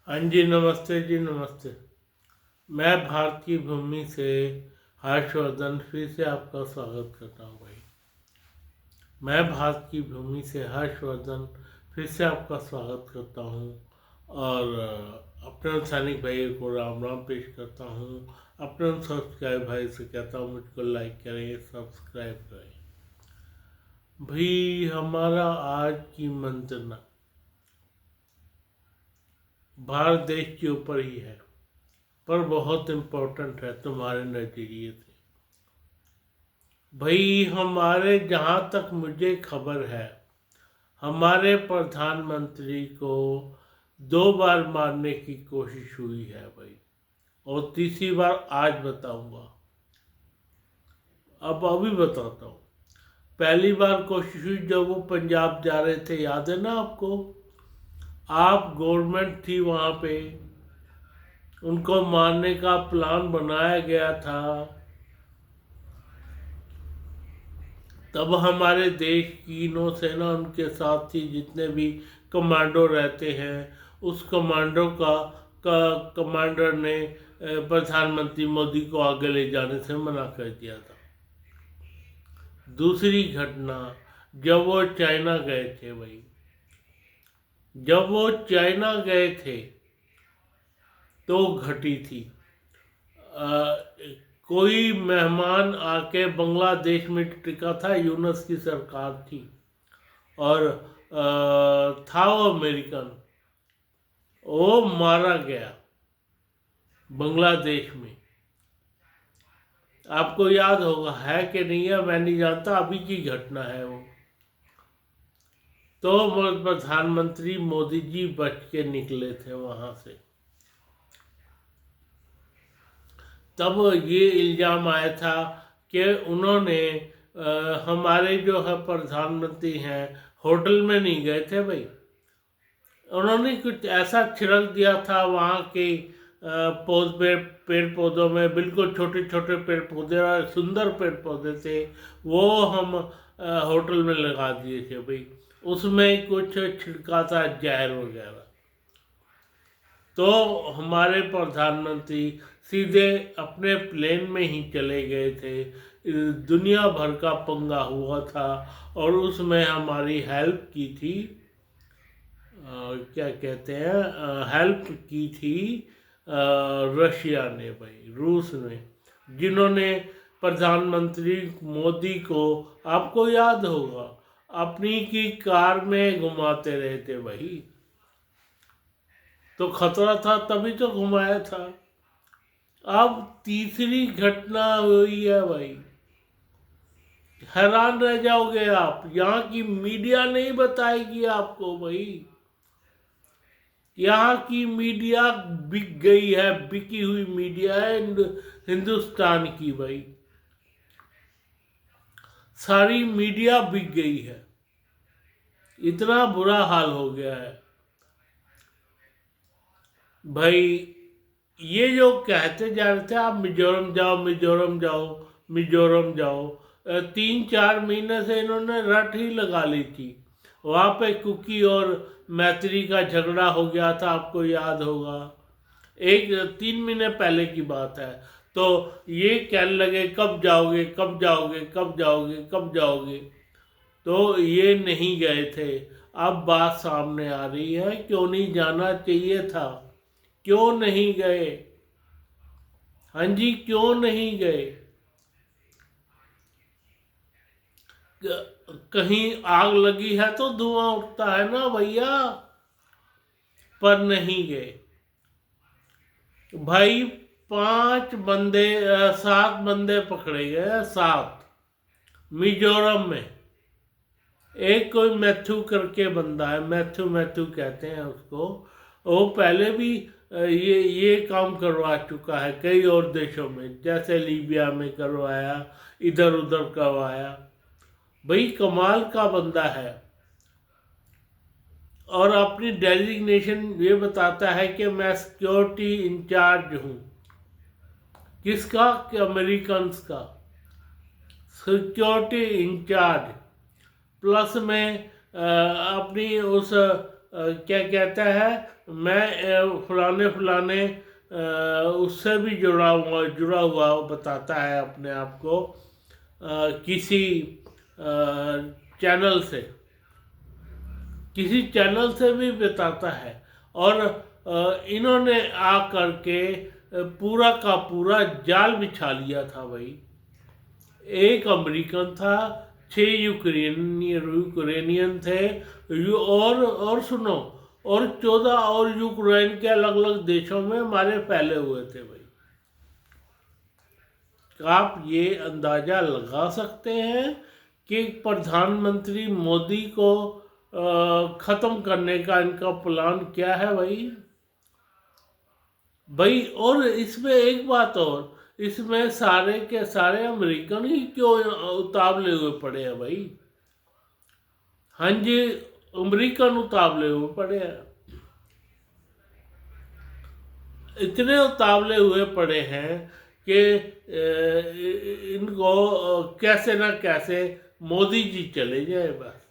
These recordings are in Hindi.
हाँ जी, नमस्ते जी, नमस्ते। मैं भारत की भूमि से हर्षवर्धन फिर से आपका स्वागत करता हूँ भाई। मैं भारत की भूमि से हर्षवर्धन फिर से आपका स्वागत करता हूँ और अपने सैनिक भाई को राम राम पेश करता हूँ। अपने सब्सक्राइब भाई से कहता हूँ मुझको लाइक करें, सब्सक्राइब करें। भाई हमारा आज की मंत्रणा भारत देश के ऊपर ही है, पर बहुत इम्पोर्टेंट है तुम्हारे नज़रिए से। भाई हमारे जहाँ तक मुझे खबर है, हमारे प्रधानमंत्री को 2 बार मारने की कोशिश हुई है भाई, और तीसरी बार आज बताऊंगा। अब अभी बताता हूँ। पहली बार कोशिश हुई जब वो पंजाब जा रहे थे, याद है ना आपको? आप गवर्नमेंट थी वहाँ पे, उनको मारने का प्लान बनाया गया था। तब हमारे देश की नौसेना उनके साथ थी, जितने भी कमांडो रहते हैं, उस कमांडो का कमांडर ने प्रधानमंत्री मोदी को आगे ले जाने से मना कर दिया था। दूसरी घटना, जब वो चाइना गए थे भाई, जब वो चाइना गए थे तो घटी थी। कोई मेहमान आके बांग्लादेश में टिका था, यूनस की सरकार थी, और था वो अमेरिकन, वो मारा गया बांग्लादेश में। आपको याद होगा, है कि नहीं है मैं नहीं जानता, अभी की घटना है वो। तो प्रधानमंत्री मोदी जी बच के निकले थे वहां से। तब ये इल्ज़ाम आया था कि उन्होंने हमारे जो है प्रधानमंत्री हैं, होटल में नहीं गए थे भाई, उन्होंने कुछ ऐसा छिड़क दिया था वहाँ के पेड़ पौधों में, बिल्कुल छोटे छोटे पेड़ पौधे और सुंदर पेड़ पौधे थे, वो हम होटल में लगा दिए थे भाई। उसमें कुछ छिड़का था जहर वगैरह। तो हमारे प्रधानमंत्री सीधे अपने प्लेन में ही चले गए थे। दुनिया भर का पंगा हुआ था और उसमें हमारी हेल्प की थी, क्या कहते हैं, हेल्प की थी रशिया ने भाई, रूस ने, जिन्होंने प्रधानमंत्री मोदी को, आपको याद होगा, अपनी की कार में घुमाते रहे थे भाई। तो खतरा था तभी तो घुमाया था। अब तीसरी घटना हुई है भाई, हैरान रह जाओगे आप, यहाँ की मीडिया नहीं बताएगी आपको भाई। यहाँ की मीडिया बिक गई है, बिकी हुई मीडिया है हिंदुस्तान की भाई। सारी मीडिया बिक गई है, इतना बुरा हाल हो गया है भाई। ये जो कहते जा रहे थे आप मिजोरम जाओ, मिजोरम जाओ, मिजोरम जाओ, 3-4 महीने से इन्होंने रट ही लगा ली थी। वहाँ पे कुकी और मैत्री का झगड़ा हो गया था, आपको याद होगा, 3 महीने पहले की बात है। तो ये कहने लगे कब जाओगे, कब जाओगे, कब जाओगे, कब जाओगे, तो ये नहीं गए थे। अब बात सामने आ रही है, क्यों नहीं जाना चाहिए था, क्यों नहीं गए? हाँ जी, क्यों नहीं गए? कहीं आग लगी है तो धुआं उठता है ना भैया, पर नहीं गए भाई। 5 बंदे 7 बंदे पकड़े गए, 7, मिजोरम में। एक कोई मैथ्यू करके बंदा है, मैथ्यू मैथ्यू कहते हैं उसको, वो पहले भी ये काम करवा चुका है कई और देशों में, जैसे लीबिया में करवाया, इधर उधर करवाया भाई। कमाल का बंदा है, और अपनी डेजिग्नेशन ये बताता है कि मैं सिक्योरिटी इंचार्ज हूँ। किसका? कि अमेरिकन का सिक्योरिटी इंचार्ज। प्लस में अपनी उस क्या कहता है, मैं फलाने उससे भी जुड़ा हुआ बताता है अपने आप को, किसी चैनल से, किसी चैनल से भी बताता है। और इन्होंने आ करके पूरा का पूरा जाल बिछा लिया था भाई। एक अमेरिकन था, 6 यूक्रेनियन थे, और सुनो, और 14 और यूक्रेन के अलग अलग देशों में हमारे फैले हुए थे भाई। आप ये अंदाजा लगा सकते हैं कि प्रधानमंत्री मोदी को खत्म करने का इनका प्लान क्या है भाई। और इसमें एक बात और, इसमें सारे के सारे अमेरिकन ही क्यों उतावले हुए पड़े हैं भाई। हाँ जी, अमेरिकन उतावले हुए पड़े हैं, इतने उतावले हुए पड़े हैं कि इनको कैसे ना कैसे मोदी जी चले जाए बस।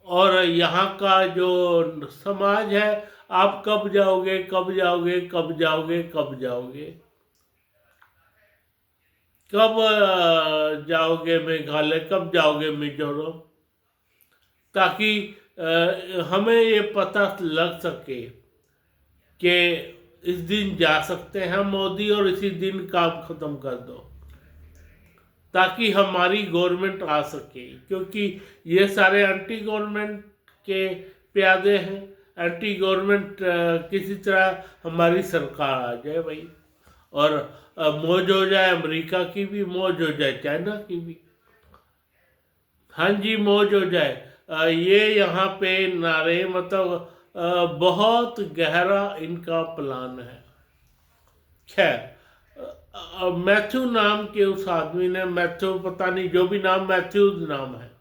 और यहाँ का जो समाज है, आप कब जाओगे, कब जाओगे, कब जाओगे, कब जाओगे, कब जाओगे मेघालय, कब जाओगे मिजोरम, ताकि हमें ये पता लग सके कि इस दिन जा सकते हैं मोदी और इसी दिन काम खत्म कर दो, ताकि हमारी गवर्नमेंट आ सके। क्योंकि ये सारे एंटी गवर्नमेंट के प्यादे हैं। एंटी गवर्नमेंट किसी तरह हमारी सरकार आ जाए भाई, और मौज हो जाए अमेरिका की भी, मौज हो जाए चाइना की भी। हाँ जी, मौज हो जाए। ये यहाँ पे नारे, मतलब बहुत गहरा इनका प्लान है। खैर, मैथ्यू नाम के उस आदमी ने, मैथ्यू पता नहीं, जो भी नाम, मैथ्यू नाम है,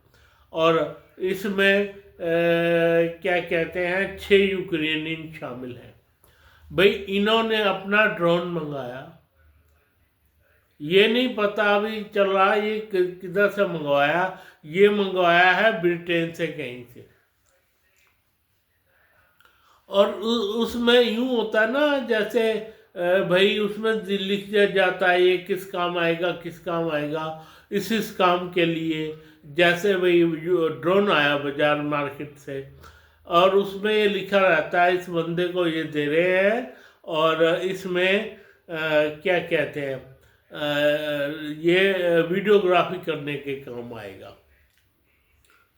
और इसमें क्या कहते हैं, 6 यूक्रेनियन शामिल हैं भाई। इन्होंने अपना ड्रोन मंगाया, ये नहीं पता अभी चल रहा ये किधर से मंगवाया। ये मंगवाया है ब्रिटेन से कहीं से। और उसमें यूं होता है ना, जैसे भाई उसमें लिख दिया जाता है ये किस काम आएगा, किस काम आएगा, इस काम के लिए। जैसे भाई ड्रोन आया बाजार मार्केट से, और उसमें ये लिखा रहता है इस बंदे को ये दे रहे हैं, और इसमें क्या कहते हैं, ये वीडियोग्राफी करने के काम आएगा।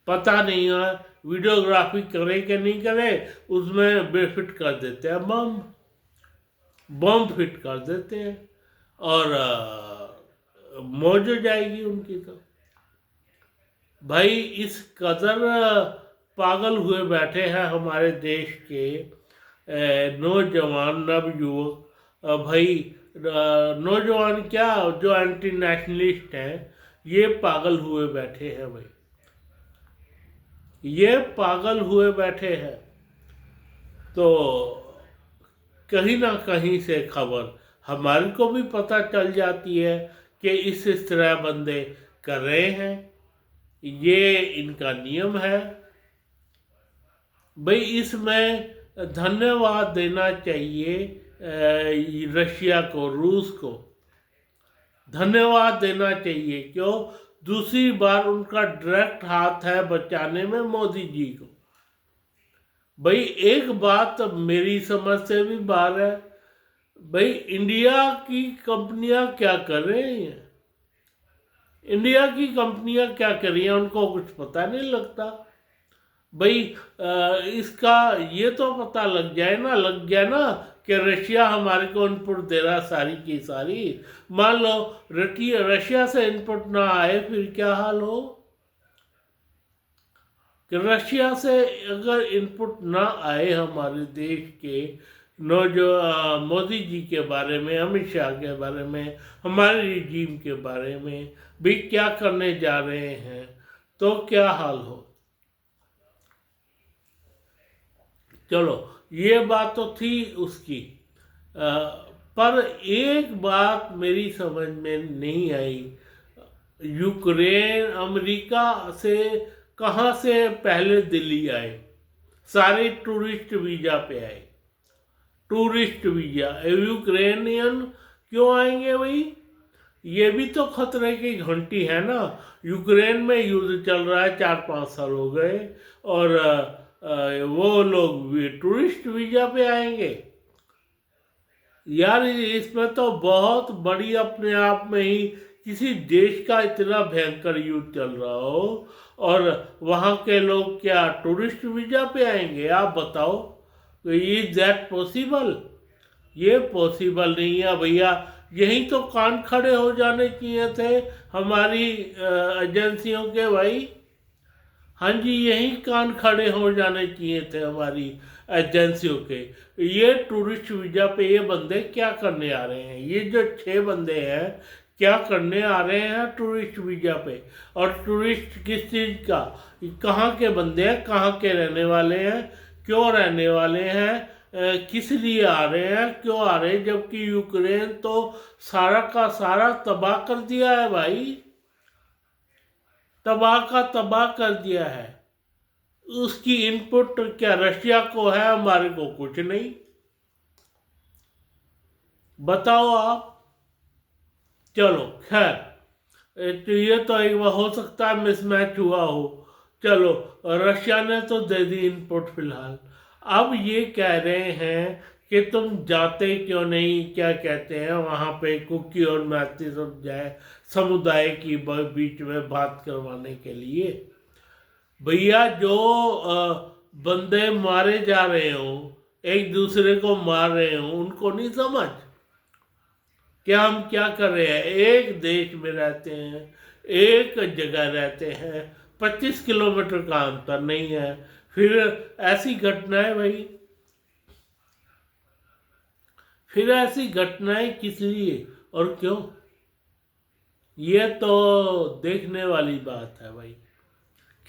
पता नहीं है वीडियोग्राफी करे कि नहीं करे, उसमें बेफिट कर देते हैं, बम फिट कर देते हैं, और मौज हो जाएगी उनकी। तो भाई इस कदर पागल हुए बैठे हैं हमारे देश के नौजवान, नवयुवक भाई। नौजवान क्या, जो एंटी नेशनलिस्ट हैं, ये पागल हुए बैठे हैं भाई, ये पागल हुए बैठे हैं। तो कहीं ना कहीं से खबर हमारे को भी पता चल जाती है कि इस तरह बंदे कर रहे हैं, ये इनका नियम है भाई। इसमें धन्यवाद देना चाहिए रशिया को, रूस को धन्यवाद देना चाहिए। क्यों? दूसरी बार उनका डायरेक्ट हाथ है बचाने में मोदी जी को। भाई एक बात मेरी समझ से भी बाहर है भाई, इंडिया की कंपनियां क्या कर रही हैं, इंडिया की कंपनियां क्या कर रही हैं, उनको कुछ पता नहीं लगता भाई। इसका ये तो पता लग गया ना कि रशिया हमारे को इनपुट दे रहा सारी की सारी। मान लो रशिया से इनपुट ना आए, फिर क्या हाल हो कि रशिया से अगर इनपुट ना आए हमारे देश के जो मोदी जी के बारे में, अमित शाह के बारे में, हमारे रिजीम के बारे में भी क्या करने जा रहे हैं, तो क्या हाल हो। चलो ये बात तो थी उसकी, पर एक बात मेरी समझ में नहीं आई। यूक्रेन अमेरिका से कहाँ से पहले दिल्ली आए? सारे टूरिस्ट वीजा पे आए। टूरिस्ट वीजा यूक्रेनियन क्यों आएंगे भाई? ये भी तो खतरे की घंटी है ना। यूक्रेन में युद्ध चल रहा है, 4-5 साल हो गए, और वो लोग भी टूरिस्ट वीजा पे आएंगे। यार इसमें तो बहुत बड़ी, अपने आप में ही किसी देश का इतना भयंकर युद्ध चल रहा हो और वहाँ के लोग क्या टूरिस्ट वीजा पे आएंगे? आप बताओ, तो इज दैट पॉसिबल? ये पॉसिबल नहीं है भैया। यही तो कान खड़े हो जाने चाहिए थे हमारी एजेंसियों के भाई। हाँ जी, यही कान खड़े हो जाने चाहिए थे हमारी एजेंसियों के। ये टूरिस्ट वीजा पे ये बंदे क्या करने आ रहे हैं? ये जो 6 बंदे हैं क्या करने आ रहे हैं टूरिस्ट वीजा पे? और टूरिस्ट किस चीज़ का? कहाँ के बंदे हैं, कहाँ के रहने वाले हैं, क्यों रहने वाले हैं, किस लिए आ रहे हैं, क्यों आ रहे हैं? जबकि यूक्रेन तो सारा का सारा तबाह कर दिया है भाई, तबाह का तबाह कर दिया है। उसकी इनपुट क्या रशिया को है, हमारे को कुछ नहीं। बताओ आप। चलो खैर, तो ये तो एक बार हो सकता है मिसमैच हुआ हो। चलो, रशिया ने तो दे दी इनपुट फिलहाल। अब ये कह रहे हैं कि तुम जाते क्यों नहीं, क्या कहते हैं वहाँ पे कुकी और मैती समुदाय की बीच में बात करवाने के लिए। भैया जो बंदे मारे जा रहे हो, एक दूसरे को मार रहे हो, उनको नहीं समझ क्या हम क्या कर रहे हैं? एक देश में रहते हैं, एक जगह रहते हैं, 25 किलोमीटर का अंतर नहीं है, फिर ऐसी घटनाएं भाई, फिर ऐसी घटनाएं किस लिए और क्यों? ये तो देखने वाली बात है भाई।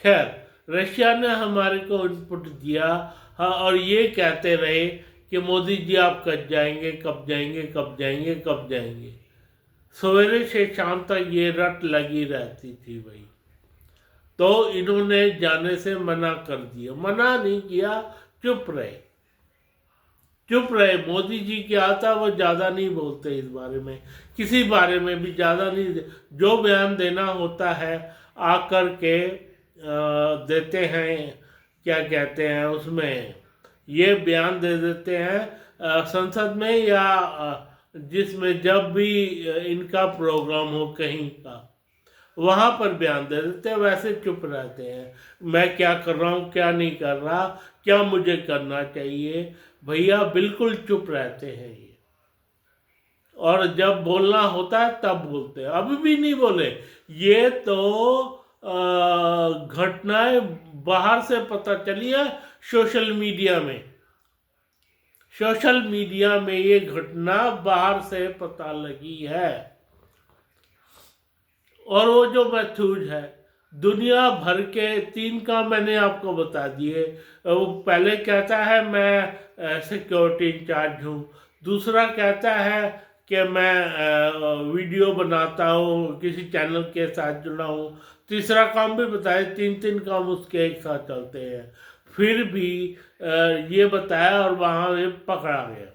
खैर, रशिया ने हमारे को इनपुट दिया, हाँ, और ये कहते रहे कि मोदी जी आप कब जाएंगे, कब जाएंगे, कब जाएंगे, कब जाएंगे। सवेरे से शाम तक ये रट लगी रहती थी भाई। तो इन्होंने जाने से मना कर दिया, मना नहीं किया, चुप रहे, चुप रहे। मोदी जी क्या था, वो ज़्यादा नहीं बोलते इस बारे में, किसी बारे में भी ज़्यादा नहीं। जो बयान देना होता है आकर के देते हैं, क्या कहते हैं उसमें, ये बयान दे देते हैं संसद में, या जिसमें जब भी इनका प्रोग्राम हो कहीं का, वहाँ पर बयान दे देते हैं। वैसे चुप रहते हैं, मैं क्या कर रहा हूँ, क्या नहीं कर रहा, क्या मुझे करना चाहिए, भैया बिल्कुल चुप रहते हैं ये। और जब बोलना होता है तब बोलते हैं, अभी भी नहीं बोले। ये तो घटनाएं बाहर से पता चली है, सोशल मीडिया में, सोशल मीडिया में ये घटना बाहर से पता लगी है। और वो जो मैथ्यूज है, दुनिया भर के 3 काम मैंने आपको बता दिए। वो पहले कहता है मैं सिक्योरिटी इंचार्ज हूँ, दूसरा कहता है कि मैं वीडियो बनाता हूँ, किसी चैनल के साथ जुड़ा हूँ, तीसरा काम भी बताया, 3 काम उसके एक साथ चलते हैं। फिर भी ये बताया और वहाँ ये पकड़ा गया।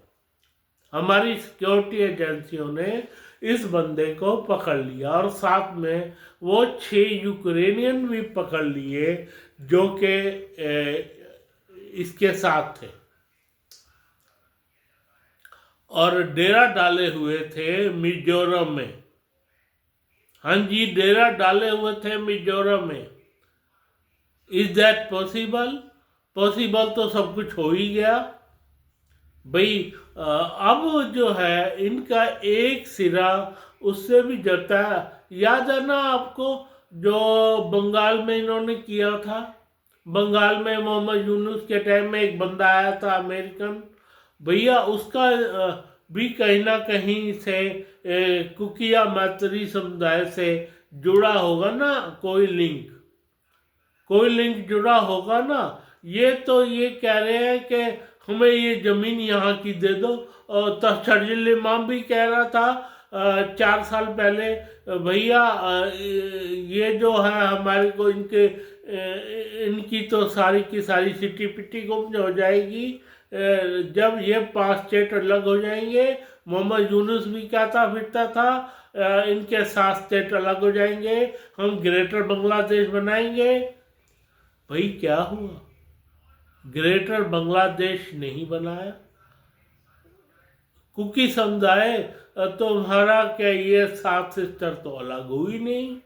हमारी सिक्योरिटी एजेंसियों ने इस बंदे को पकड़ लिया और साथ में वो 6 यूक्रेनियन भी पकड़ लिए जो कि इसके साथ थे और डेरा डाले हुए थे मिजोरम में। हाँ जी, डेरा डाले हुए थे मिजोरम में। Is that possible? पॉसिबल तो सब कुछ हो ही गया भाई। अब जो है इनका एक सिरा उससे भी जड़ता है। याद है ना आपको जो बंगाल में इन्होंने किया था? बंगाल में मोहम्मद यूनुस के टाइम में एक बंदा आया था अमेरिकन, भैया उसका भी कहीं ना कहीं से कुकिया मैत्री समुदाय से जुड़ा होगा ना, कोई लिंक जुड़ा होगा ना। ये तो ये कह रहे हैं कि हमें ये ज़मीन यहाँ की दे दो। और तशर्जुल इमाम भी कह रहा था 4 साल पहले, भैया ये जो है हमारे को इनके इनकी तो सारी की सारी सिटी पिटी गुम हो जाएगी। जब ये 5 स्टेट अलग हो जाएंगे, मोहम्मद यूनुस भी कहता फिरता था इनके 7 स्टेट अलग हो जाएंगे, हम ग्रेटर बांग्लादेश बनाएंगे। भाई क्या हुआ? ग्रेटर बांग्लादेश नहीं बनाया। कुकी समुदाय तुम्हारा क्या ये 7 सिस्टर तो अलग हुई नहीं,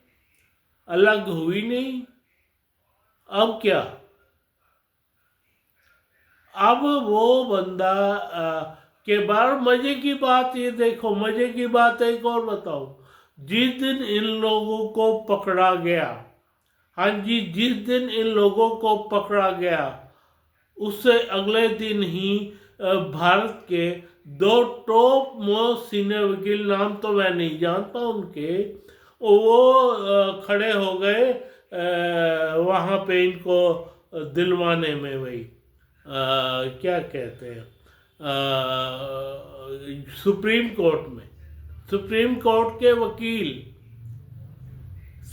अलग हुई नहीं। अब क्या? अब वो बंदा के बार मजे की बात ये देखो, मजे की बात एक और बताओ। जिस दिन इन लोगों को पकड़ा गया, हाँ जी, जिस दिन इन लोगों को पकड़ा गया उससे अगले दिन ही भारत के 2 टॉप मोस्ट सीनियर वकील, नाम तो मैं नहीं जानता उनके, वो खड़े हो गए वहाँ पे इनको दिलवाने में। वही क्या कहते हैं, सुप्रीम कोर्ट में सुप्रीम कोर्ट के वकील,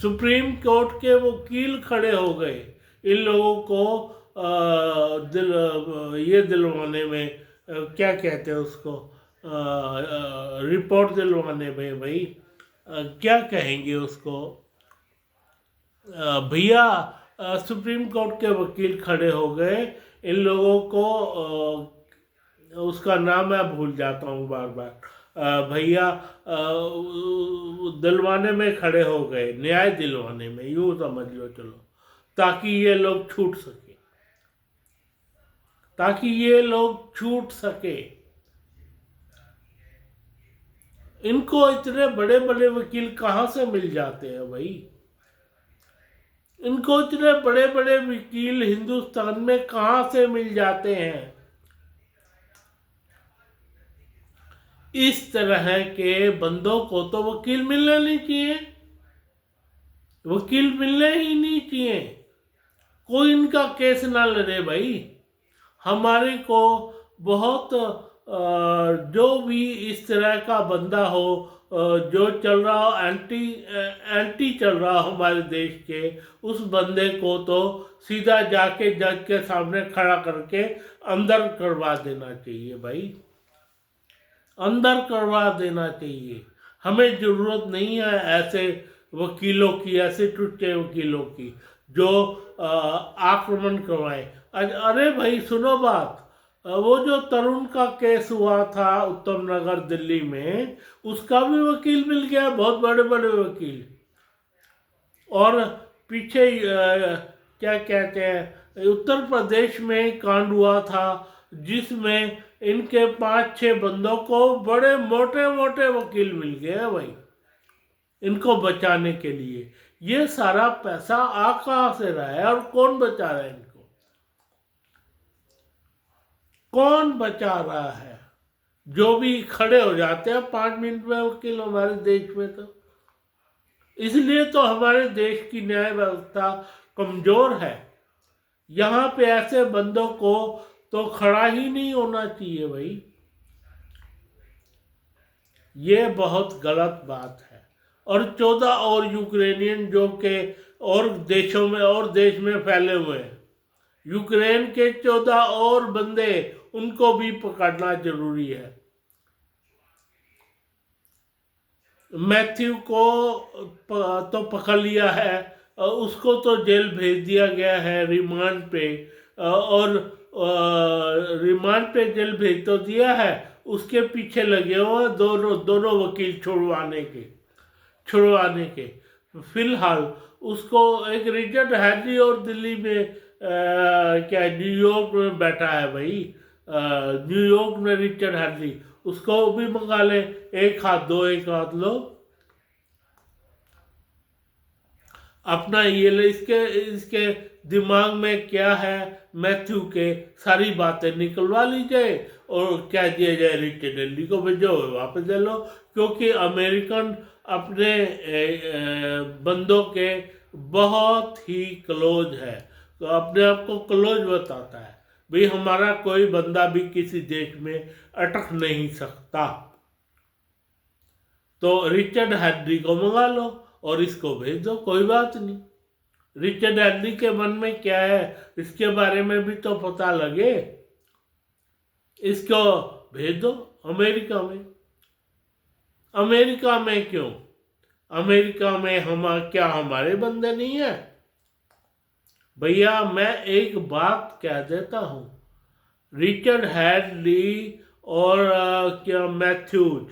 सुप्रीम कोर्ट के वकील खड़े हो गए इन लोगों को ये दिलवाने में, क्या कहते हैं उसको, रिपोर्ट दिलवाने में। भाई क्या कहेंगे उसको भैया, सुप्रीम कोर्ट के वकील खड़े हो गए इन लोगों को, उसका नाम मैं भूल जाता हूँ बार बार, भैया दिलवाने में खड़े हो गए, न्याय दिलवाने में, यूँ समझ लो चलो, ताकि ये लोग छूट सके, ताकि ये लोग छूट सके। इनको इतने बड़े बड़े वकील कहाँ से मिल जाते हैं भाई? इनको इतने बड़े बड़े वकील हिंदुस्तान में कहाँ से मिल जाते हैं? इस तरह के बंदों को तो वकील मिलना नहीं चाहिए, वकील मिलने ही नहीं चाहिए। कोई इनका केस ना लड़े भाई। हमारे को बहुत जो भी इस तरह का बंदा हो, जो चल रहा हो, एंटी चल रहा हो हमारे देश के, उस बंदे को तो सीधा जाके जज के सामने खड़ा करके अंदर करवा देना चाहिए भाई, अंदर करवा देना चाहिए। हमें ज़रूरत नहीं है ऐसे वकीलों की, ऐसे टुटे वकीलों की जो आक्रमण करवाएं। अरे भाई सुनो बात, वो जो तरुण का केस हुआ था उत्तम नगर दिल्ली में, उसका भी वकील मिल गया, बहुत बड़े बड़े वकील। और पीछे क्या कहते हैं, उत्तर प्रदेश में कांड हुआ था जिसमें इनके 5-6 बंदों को बड़े मोटे मोटे वकील मिल गए भाई, इनको बचाने के लिए। ये सारा पैसा आ कहाँ से रहा है और कौन बचा रहा है इनको? कौन बचा रहा है? जो भी खड़े हो जाते हैं 5 मिनट में वकील हमारे देश में। तो इसलिए तो हमारे देश की न्याय व्यवस्था कमजोर है। यहाँ पे ऐसे बंदों को तो खड़ा ही नहीं होना चाहिए भाई। ये बहुत गलत बात है। और 14 और यूक्रेनियन जो के और देशों में और देश में फैले हुए हैं, यूक्रेन के 14 और बंदे, उनको भी पकड़ना जरूरी है। मैथ्यू को तो पकड़ लिया है, उसको तो जेल भेज दिया गया है रिमांड पे, और रिमांड पे जेल भेज तो दिया है, उसके पीछे लगे हुए दोनों वकील छुड़वाने के। फिलहाल उसको एक रिचर्ड हैडली और दिल्ली में क्या न्यूयॉर्क में बैठा है भाई, न्यूयॉर्क में रिचर्ड हैडली, उसको भी मंगा ले, एक हाथ दो एक हाथ लो। अपना ये ले, इसके दिमाग में क्या है मैथ्यू के, सारी बातें निकलवा ली जाए और क्या दिया जाए, रिचर्ड हैडली को भेजो, वापस ले लो। क्योंकि अमेरिकन अपने बंदों के बहुत ही क्लोज है, तो अपने आप को क्लोज बताता है भाई, हमारा कोई बंदा भी किसी देश में अटक नहीं सकता। तो रिचर्ड हैडली को मंगा लो और इसको भेज दो, कोई बात नहीं। रिचर्ड हैडली के मन में क्या है इसके बारे में भी तो पता लगे। इसको भेज दो अमेरिका में। अमेरिका में क्यों? अमेरिका में क्या हमारे बंदे नहीं है? भैया मैं एक बात कह देता हूँ, रिचर्ड हैडली और क्या मैथ्यूज,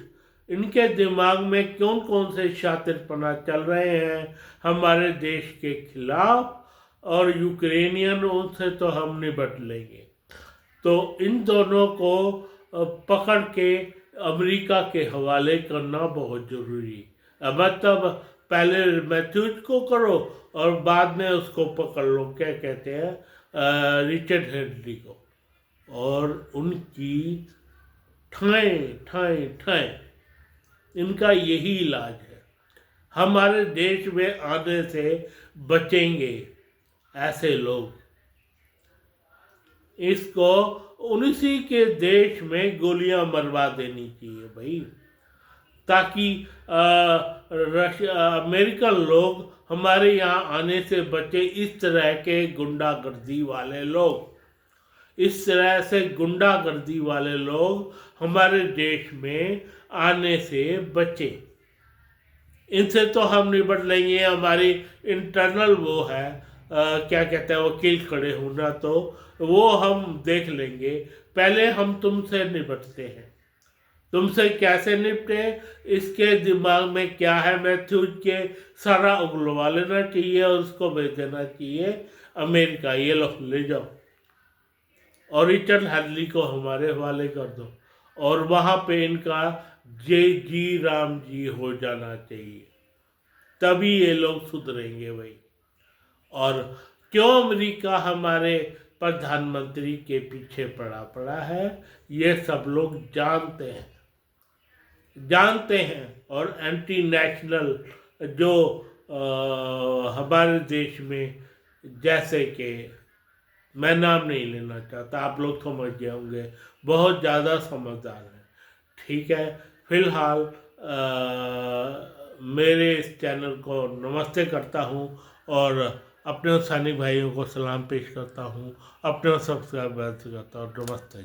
इनके दिमाग में कौन कौन से शातिरपना चल रहे हैं हमारे देश के खिलाफ, और यूक्रेनियन उनसे तो हम निपट लेंगे। तो इन दोनों को पकड़ के अमेरिका के हवाले करना बहुत ज़रूरी है। मतलब पहले मैथ्यूज को करो और बाद में उसको पकड़ लो, क्या कहते हैं, रिचर्ड हैडली को, और उनकी ठाएँ ठाएँ ठाएँ। इनका यही इलाज है, हमारे देश में आने से बचेंगे ऐसे लोग। इसको उन्हीं के देश में गोलियां मरवा देनी चाहिए भाई, ताकि अमेरिकन लोग हमारे यहाँ आने से बचे। इस तरह के गुंडागर्दी वाले लोग, इस तरह से गुंडागर्दी वाले लोग हमारे देश में आने से बचे। इनसे तो हम निपट लेंगे। हमारी इंटरनल वो है, क्या कहते हैं, वकील खड़े होना, तो वो हम देख लेंगे। पहले हम तुमसे निपटते हैं। तुमसे कैसे निपटे, इसके दिमाग में क्या है मैथ्यूज के, सारा उगलवा लेना चाहिए और उसको भेज देना चाहिए अमेरिका। ये लो ले जाओ, और रिचर्ड हैडली को हमारे हवाले कर दो, और वहाँ पे इनका जय जी राम जी हो जाना चाहिए, तभी ये लोग सुधरेंगे भाई। और क्यों अमेरिका हमारे प्रधानमंत्री के पीछे पड़ा है, ये सब लोग जानते हैं। और एंटी नेशनल जो हमारे देश में, जैसे कि मैं नाम नहीं लेना चाहता, आप लोग समझ गए होंगे, बहुत ज़्यादा समझदार हैं। ठीक है, फिलहाल मेरे इस चैनल को नमस्ते करता हूँ, और अपने सैनिक भाइयों को सलाम पेश करता हूँ, अपने सब्सक्राइबर करता हूँ। नमस्ते।